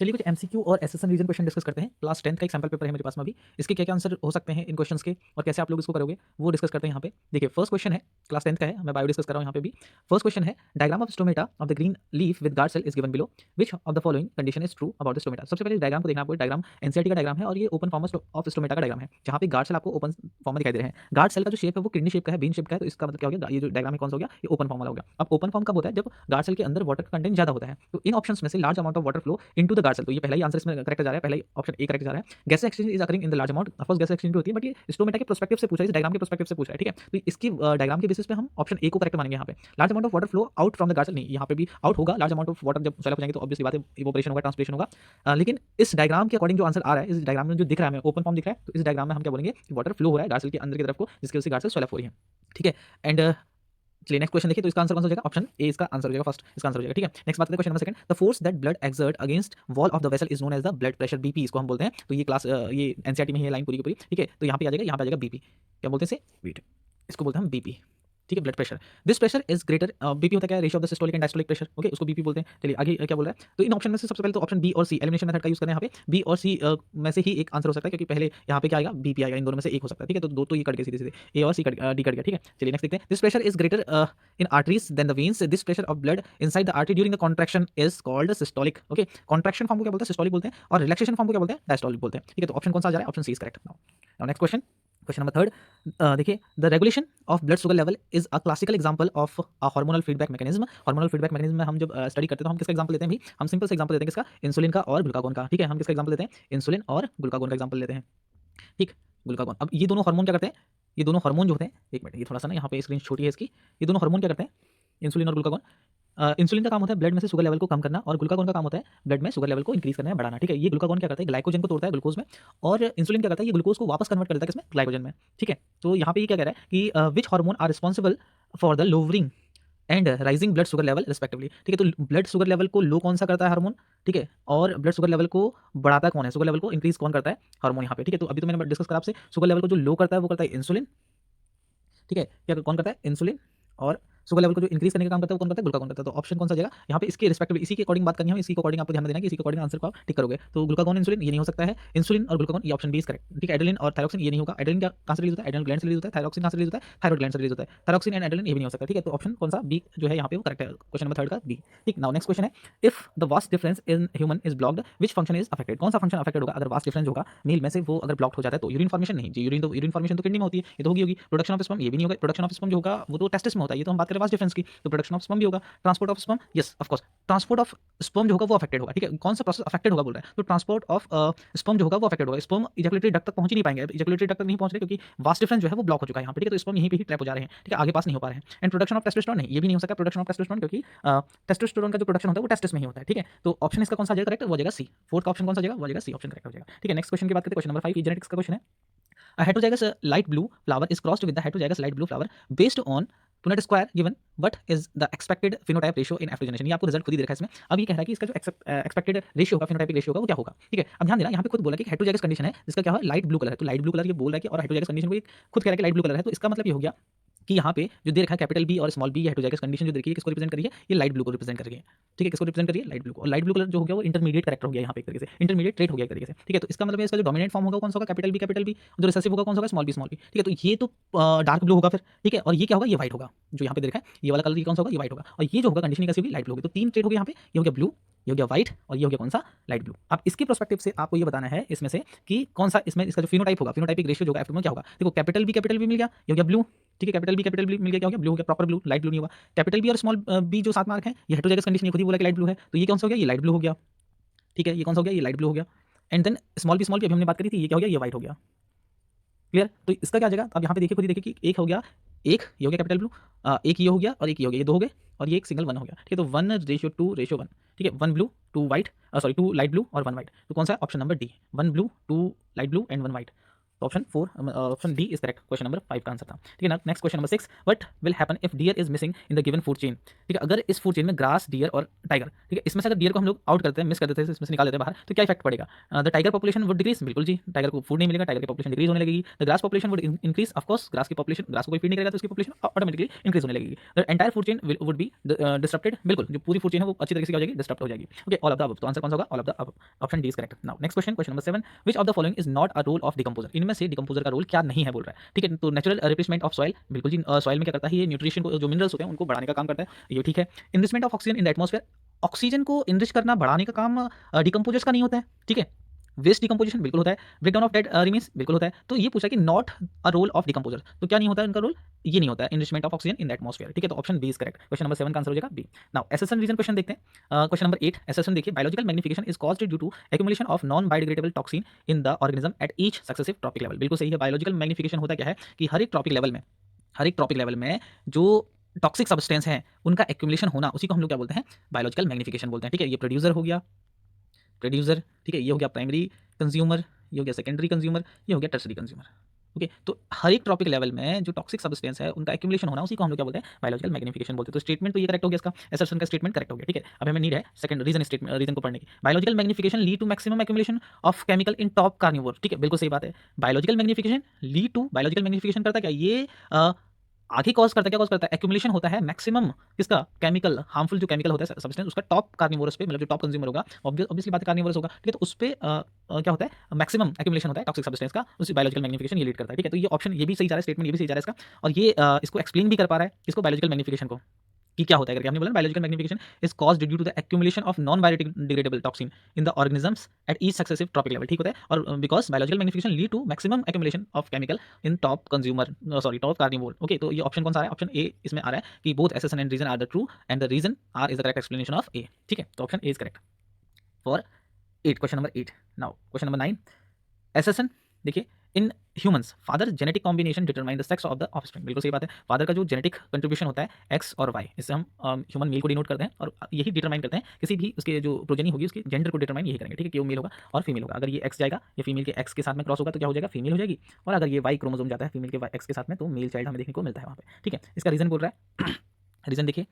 चलिए कुछ एमसीक्यू और एसएसएन रीजन क्वेश्चन डिस्कस करते हैं। क्लास 10 का एक सैंपल पेपर है मेरे पास में अभी। इसके क्या-क्या आंसर हो सकते हैं इन क्वेश्चंस के और कैसे आप लोग इसको करोगे, वो डिस्कस करते हैं यहाँ पे। देखिए फर्स्ट क्वेश्चन है, क्लास 10 का है, मैं बायो डिस्कस कर रहा हूँ यहाँ पे भी। फर्स्ट क्वेश्चन है, diagram of stomata of the green leaf with guard cell is given below, which of the following condition is true about the stomata. सबसे पहले डायग्राम को देखना आपको, डायग्राम एनसीईआरटी का डायग्राम है और ये ओपन फॉर्म ऑफ स्टोमेटा का डायग्राम है, जहाँ पे गार्ड सेल आपको ओपन फॉर्म में दिखाई दे रहे हैं। गार्ड सेल का जो शेप है वो किडनी शेप का है, बीन शेप का है, तो इसका मतलब क्या हो गया, ये जो डायग्राम है कौन सा हो गया, ये ओपन फॉर्म वाला हो गया। अब ओपन फॉर्म कब होता है, जब गार्ड सेल के अंदर वाटर का कंटेंट ज्यादा होता है। तो इन ऑप्शंस में से large amount of water flow into the guard cell, तो ये पहला ही आंसर इसमें करेक्ट जा रहा है, पहला ही ऑप्शन ए करेक्ट जा रहा है। Gas exchange is occurring in the large amount, of course gas exchange भी होती है, बट ये स्टोमेटा के पर्सपेक्टिव से पूछा है, इस डायग्राम के पर्सपेक्टिव से पूछा है, ठीक है। तो इसकी डायग्राम के बेसिस पे हम ऑप्शन ए को करेक्ट मानेंगे यहाँ पे। Large amount of water flow out from the guard cell, नहीं यहाँ पे भी आउट होगा। लार्ज अमाउंट ऑफ वाटर जब सॉइल अप हो जाएंगे तो ऑब्वियसली बात है इवोपरेशन होगा, ट्रांसपिरेशन होगा। लेकिन इस डायग्राम के अकॉर्डिंग जो आंसर आ रहा है, इस डायग्राम में जो दिख रहा है हमें ओपन फॉर्म दिख रहा है, तो इस डायग्राम में हम क्या बोलेंगे कि वाटर फ्लो हो रहा है गार्ड सेल के अंदर की तरफ को, जिसकी वजह से गार्ड सेल सॉइल अप हो रही है, ठीक है। एंड चलिए नेक्स्ट क्वेश्चन देखिए, तो इसका आंसर कौन सा हो जाएगा, ऑप्शन ए इसका आंसर हो जाएगा, फर्स्ट इसका आंसर हो जाएगा, ठीक है। नेक्स्ट बात करते हैं question number second, the force that blood exert against wall of the vessel is known as the blood pressure, BP इसको हम बोलते हैं। तो ये क्लास ये एनसीईआरटी में है लाइन पूरी की पूरी, ठीक है। तो यहाँ पे आ जाएगा, यहाँ पे आ जाएगा बीपी, क्या बोलते हैं इसे, वेट, इसको बोलते हैं हम बीपी, ठीक है, blood pressure. This pressure is greater, BP होता है क्या, ratio of the systolic and diastolic pressure, okay, उसको बीपी बोलते हैं। चलिए आगे क्या बोल रहा है, तो इन ऑप्शन में से सबसे पहले तो ऑप्शन बी और सी एलिमिनेशन मेथड का यूज करें यहाँ पे। बी और सी में से ही एक आंसर हो सकता है, क्योंकि पहले यहाँ पे क्या आएगा, बीपी आएगा, इन दोनों में से एक हो सकता है, ठीक है। तो दो तो ये कट गए सीधे सीधे, ए और सी कट, डी कट गया, ठीक है। चलिए नेक्स्ट देखते हैं, this pressure is greater in arteries than the veins, this pressure of blood inside the artery during the contraction is called systolic, okay. Contraction form को क्या बोलते हैं, सिस्टोलिक बोलते हैं, और रिलैक्सेशन फॉर्म को क्या बोलते हैं, डायस्टोलिक बोलते हैं, ठीक है। तो ऑप्शन कौन सा आ जा रहा है, option C is correct. Now next question, question number third, देखिए, the regulation of blood sugar level is a classical example of a hormonal feedback mechanism. Hormonal feedback mechanism में हम जब स्टडी करते हैं तो हम किसका एग्जांपल लेते हैं भाई, हम सिंपल से एग्जांपल लेते हैं किसका, इंसुलिन का और ग्लूकागोन का, ठीक है। हम किसका एग्जांपल लेते हैं, इंसुलिन और ग्लूकागोन का एग्जांपल लेते हैं, ठीक, ग्लूकागोन। अब ये दोनों हार्मोन क्या करते हैं, ये दोनों हार्मोन जो होते हैं, एक मिनट ये थोड़ा सा ना यहाँ पे स्क्रीन छोटी है इसकी, ये दोनों हार्मोन क्या करते हैं, इंसुलिन और ग्लूकागोन। इंसुलिन का काम होता है ब्लड में से शुगर लेवल को कम करना, और ग्लूकागोन का काम होता है ब्लड में शुगर लेवल को इंक्रीज करना है, बढ़ाना, ठीक है। ये ग्लूकागोन क्या करता है, ग्लाइकोजन को तोड़ता है ग्लूकोज में, और इंसुलिन क्या करता है, ये ग्लूकोज को वापस कन्वर्ट कर देता है किसमें, ग्लाइकोजन में, ठीक है। तो यहाँ पे ये क्या कह रहा है कि which hormone are responsible for the lowering and rising blood sugar level respectively, ठीक है। तो ब्लड शुगर लेवल को लो कौन सा करता है हार्मोन, ठीक है, और ब्लड शुगर लेवल को बढ़ाता कौन है, शुगर लेवल को इंक्रीज कौन करता है, हार्मोन यहाँ पे, ठीक है। तो अभी तो मैंने डिस्कस करा आपसे, शुगर लेवल को जो लो करता है वो करता है इंसुलिन, ठीक है, क्या कौन करता है, इंसुलिन, और शुगर लेवल को जो इंक्रीज करने का काम करता है वो कौन करता है, ग्लूकागोन करता है। तो ऑप्शन कौन सा जाएगा यहाँ पे, इसके रिस्पेक्टिव, इसी के अकॉर्डिंग बात करनी है, इसी के अकॉर्डिंग आपको ध्यान देना है कि इसी के अकॉर्डिंग आंसर को आप टिक करोगे। तो ग्लूकागोन इंसुलिन ये नहीं हो सकता है, इंसुलिन और ग्लूकागोन ये ऑप्शन बी इज करेक्ट, ठीक है। एड्रेनलिन और थायरोक्सिन ये नहीं होगा, एड्रेनलिन क्या कहां से रिलीज होता है, एड्रेनल ग्लैंड से रिलीज होता है, थायरोक्सिन कहां से रिलीज होता है, थायराइड ग्लैंड से रिलीज होता है, थायरोक्सिन एंड एड्रेनलिन ये भी नहीं हो सकता, ठीक है। तो ऑप्शन कौन सा, बी जो है यहाँ पे वो करेक्ट है, क्वेश्चन नंबर थर्ड का बी, ठीक। नाउ नेक्स्ट क्वेश्चन है, if the vast difference in human is blocked, which function is affected, कौन सा फंक्शन अफेक्टेड होगा अगर वास्ट डिफरेंस होगा मेल में से वो अगर ब्लॉक्ड हो जाता है तो, यूरिन फॉर्मेशन नहीं जी, यूरिन फॉर्मेशन तो किडनी में होती है, ये तो होगी, प्रोडक्शन ऑफ स्पर्म ये भी नहीं होगा, प्रोडक्शन ऑफ स्पर्म जो होगा वो तो टेस्टिस में होता है, ये तो हम बात करें वास्ट डिफरेंस की, तो प्रोडक्शन ऑफ स्पर्म भी होगा, transport of sperm, yes of course transport of sperm जो होगा वो अफेक्टेड होगा, ठीक है। कौन सा प्रोसेस अफेक्टेड होगा बोल रहा है, तो ट्रांसपोर्ट ऑफ स्पर्म जो होगा वो अफेक्टेड होगा, स्पर्म इजैकुलेटरी डक्ट तक पहुंच ही नहीं पाएंगे, इजैकुलेटरी डक्ट तक नहीं पहुंच रहे क्योंकि वास्ट डिफरेंस जो है वो ब्लॉक हो चुका है यहाँ पे, ठीक है। तो स्पर्म यहीं पे ही ट्रैप हो जा रहे हैं, ठीक है, आगे पास नहीं हो पा रहे हैं। एंड प्रोडक्शन ऑफ टेस्टोस्टेरोन नहीं, ये भी नहीं हो सकता प्रोडक्शन ऑफ टेस्टोस्टेरोन, क्योंकि टेस्टोस्टेरोन का जो प्रोडक्शन होता है वो टेस्टिस में ही होता है, ठीक है। तो ऑप्शन इसका कौन सा जाएगा करेक्ट, वो जाएगा सी, फोर्थ का ऑप्शन कौन सा जाएगा, वो जाएगा सी, ऑप्शन करेक्ट हो जाएगा, ठीक है। नेक्स्ट क्वेश्चन की बात करते हैं, क्वेश्चन नंबर 5 जेनेटिक्स का क्वेश्चन है, a heterozygous light blue flower is crossed with the heterozygous light blue flower based on Punnett square given what is the expected phenotype ratio in after generation, ये आपको result खुद ही दे रखा है इसमें। अब ये कह रहा है कि इसका जो एक्सपेक्टेड रेशियो होगा, फिनोटाइपिक रेशियो होगा वो क्या होगा, ठीक है। अब ध्यान देना यहाँ पे खुद बोला कि हेटरोजाइगस कंडीशन है जिसका क्या है, लाइट ब्लू कलर है, तो लाइट ब्लू कलर ये बोल रहा है कि, और हेटरोजाइगस कंडीशन को खुद कह रहा है कि लाइट ब्लू कलर है, तो इसका मतलब ये हो गया कि यहाँ पे जो दे रखा है कैपिटल बी और स्मॉल बी, ये हेटरोजाइगस कंडीशन जो देखिए किसको रिप्रेजेंट कर रही है, ये लाइट ब्लू को रिप्रेजेंट कर रही है, ठीक है, किसको रिप्रेजेंट कर रही है, लाइट ब्लू को। और लाइट ब्लू कलर जो हो गया वो इंटरमीडिएट कैरेक्टर हो गया यहाँ पे एक तरीके से, इंटरमीडिएट ट्रेट हो गया एक तरीके से, ठीक है। तो इसका मतलब है इसका जो डोमिनेंट फॉर्म होगा कौन सा होगा, कैपिटल बी, जो रिसेसिव होगा कौन सा होगा, स्मॉल बी, ठीक है। तो ये तो डार्क ब्लू होगा फिर, ठीक है, और ये क्या होगा, ये व्हाइट होगा, जो यहाँ पे देखा है ये वाला कलर ये कौन सा होगा, ये व्हाइट होगा, और ये जो होगा कंडीशन कैसी होगी, लाइट ब्लू होगी। तो तीन ट्रेट हो गया यहाँ पे, ये हो गया ब्लू, ये हो गया व्हाइट, और ये हो गया कौन सा, लाइट ब्लू। अब इसके पर्सपेक्टिव से आपको ये बताना है इसमें से कि कौन सा इसमें इसका जो फिनोटाइप होगा, फिनोटाइपिक रेशियो जो होगा एफ में क्या होगा। देखो कैपिटल बी मिल गया, ये हो गया ब्लू, ठीक है, कैपिटल बी मिल गया, क्या हो गया, ब्लू हो गया, प्रॉपर ब्लू, लाइट ब्लू नहीं होगा। कैपिटल बी और स्मॉल बी जो सात मार्क है, ये हेटरोजाइगस कंडीशन, ये खुद ही बोला कि लाइट ब्लू है, तो ये कौन सा हो गया, ये लाइट ब्लू हो गया, ठीक है, ये कौन सा हो गया, ये लाइट ब्लू हो गया। एंड देन स्मॉल बी अभी हमने बात करी थी, ये क्या हो गया, ये व्हाइट हो गया, क्लियर। तो इसका क्या आ जाएगा, अब यहाँ पे देखिए खुद ही देखिए कि एक हो गया, एक ये हो गया कैपिटल ब्लू, एक ये हो गया और एक ये हो गया, ये दो हो गए, और ये एक सिंगल वन हो गया, ठीक है। तो 1:2:1, ठीक है, 1 blue 2 white, sorry 2 light blue और 1 वाइट, तो कौन सा है, option number D, 1 blue 2 light blue and 1 white, तो option D is correct, question number 5 का आंसर था। ठीक है ना। Next question number 6, what will happen if deer is missing in the given food chain. ठीक है, अगर इस फूड चेन में ग्रास, डियर और टाइगर, ठीक है, इसमें से अगर डियर को हम लोग आउट करते हैं, मिस कर देते हैं, इसमें से निकाल देते हैं बाहर, तो क्या इफेक्ट पड़ेगा? The tiger population would decrease, बिल्कुल जी, टाइगर को फूड नहीं मिलेगा, टाइगर की पॉपुलेशन डिक्रीज होने लगेगी। The grass population would increase, of course grass की पॉपुलेशन, ग्रास को कोई फीड नहीं करेगा तो उसकी पॉपुलेशन ऑटोमेटिकली इंक्रीज होने लगेगी। The entire food chain would be disturbed, बिल्कुल जो पूरी फूड चेन है वो अच्छी तरीके से क्या हो जाएगी, डिस्टर्ब हो जाएगी। Okay, all of the above, तो आंसर कौन सा होगा? All of the above, option D is correct. Now next question, question number 7, which of the following is not a role of decomposer. इनमें से डिकम्पोजर का role क्या नहीं है बोल रहा है। ठीक है, तो नेचुरल रिप्लेसमेंट ऑफ सॉइल, बिल्कुल जी, सॉइल में क्या करता है, ये न्यूट्रिशन को, जो मिनरल्स होते हैं उनको बढ़ाने का काम करता है, ये ठीक है। Enrichment of oxygen in the atmosphere, oxygen को इनरिच करना, बढ़ाने का काम डिकम्पोजर्स का नहीं होता है। ठीक है, वेस्ट डिकम्पोजिशन बिल्कुल होता है, ब्रेकडाउन ऑफ डेड रिमीन्स बिल्कुल होता है। तो ये पूछा कि not a role of decomposer, तो क्या नहीं होता है इनका रोल, ये नहीं होता है enrichment of oxygen in the atmosphere. ठीक है, तो option B is correct, question number 7 का आंसर हो जाएगा B. Now assertion reason question देखते हैं, क्वेश्चन नंबर 8, एसेसन देखिए, biological magnification is caused due to accumulation of non biodegradable toxin in the organism at each successive trophic level. बिल्कुल सही है, biological magnification होता क्या है कि हर एक ट्रॉपिक लेवल में जो टॉक्सिक सब्सटेंस है उनका एक्यूमुलेशन होना, उसी को हम लोग क्या बोलते हैं, बायोलॉजिकल मैग्निफिकेशन बोलते हैं। ठीक है, ये प्रोड्यूसर, ठीक है, ये हो गया प्राइमरी कंज्यूमर, ये हो गया सेकेंडरी कंज्यूमर, ये हो गया टर्सरी कंज्यूमर। ओके, तो हर एक ट्रॉपिक लेवल में जो टॉक्सिक सब्सटेंस है उनका एक्यूमुलेशन होना, उसी को हम लोग क्या बोलते हैं, बायोलॉजिकल मैग्निफिकेशन बोलते हैं। तो स्टेटमेंट तो ये करेक्ट हो गया, इसका एसर्शन का स्टेटमेंट करेक्ट हो गया। ठीक है, अब हमें नीड है सेकंड रीजन को पढ़ने की। Biological magnification lead to maximum accumulation of chemical in top carnivore. ठीक है, बिल्कुल सही बात है, बायोलॉजिकल मैग्निफिकेशन करता क्या, ये आगे कॉज करता है, क्या कॉज करता है, एक्यूमुलेशन होता है मैक्सिमम किसका, केमिकल, हार्मफुल जो केमिकल होता है सब्सटेंस, उसका टॉप कार्निवोरस पे, मतलब जो टॉप कंज्यूमर होगा, ऑब्वियसली बात है कार्निवोरस होगा। ठीक है, तो उस पे क्या होता है, मैक्सिमम एक्यूमुलेशन होता है टॉक्सिक सब्सटेंस का, उसी बायोलॉजिकल मैग्निफिकेशन ये लीड करता है। ठीक है, तो ये ऑप्शन ये भी सही जा रहा है, स्टेटमेंट ये भी सही जा रहा है इसका, और ये इसको एक्सप्लेन भी कर पा रहा है, इसको बायोलॉजिकल मैग्निफिकेशन को, कि क्या होता है करके। हमने बोला biological magnification is caused due to the accumulation of non biodegradable toxin in the organisms at each successive trophic level. ठीक होता है, और because biological magnification lead to maximum accumulation of chemical in top carnivore. Okay, तो ये option कौन सा आ रहा है, ऑप्शन ए इसमें आ रहा है कि both assertion and reason are the true and the reason are is the correct explanation of A. ठीक है, तो option A is correct for 8, question number 8। Now question number 9, assertion देखिए, in humans father genetic combination determine the sex of the offspring. बिल्कुल सही बात है, father का जो जेनेटिक कंट्रीब्यूशन होता है एक्स और वाई, इससे हम ह्यूमन मेल को डिनोट करते हैं, और यही डिटरमाइन करते हैं किसी भी उसके जो प्रोजेनी होगी उसके जेंडर को डिटरमाइन यही करेंगे। ठीक है, कि वो मेल होगा और फीमेल होगा। अगर ये एक्स जाएगा, ये फीमेल के एक्स के साथ में क्रॉस होगा तो क्या हो जाएगा, फीमेल हो जाएगी, और अगर ये वाई क्रोमोसोम जाता है फीमेल के एक्स के साथ में, तो मेल चाइल्ड हमें देखने को मिलता है वहाँ पे। ठीक है, इसका रीजन बोल रहा है रीजन देखिए,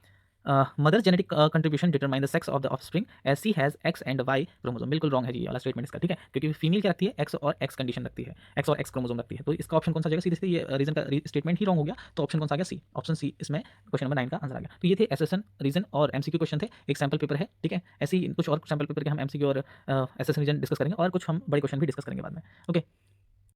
mother genetic contribution determine the sex of the offspring as she has X and Y chromosome. बिल्कुल रॉन्ग है जी ये वाला स्टेटमेंट इसका। ठीक है, क्योंकि फीमेल क्या रखती है, एक्स और एक्स कंडीशन रखती है, एक्स और एक्स क्रोमोसोम रखती है, तो इसका ऑप्शन कौन सा जाएगा, सीधे ये रीजन का स्टेटमेंट ही रॉन्ग हो गया, तो ऑप्शन कौन सा आ गया, सी, ऑप्शन सी इसमें क्वेश्चन नंबर 9 का आंसर आ गया। तो ये थे एसेसन रीजन और एमसीक्यू क्वेश्चन थे, एक सैम्पल पेपर है। ठीक है, ऐसे ही कुछ और सैम्पल पेपर के हम एमसीक्यू और एसेसन रीजन डिस्कस करेंगे, और कुछ हम बड़े क्वेश्चन भी डिस्कस करेंगे बाद में। ओके।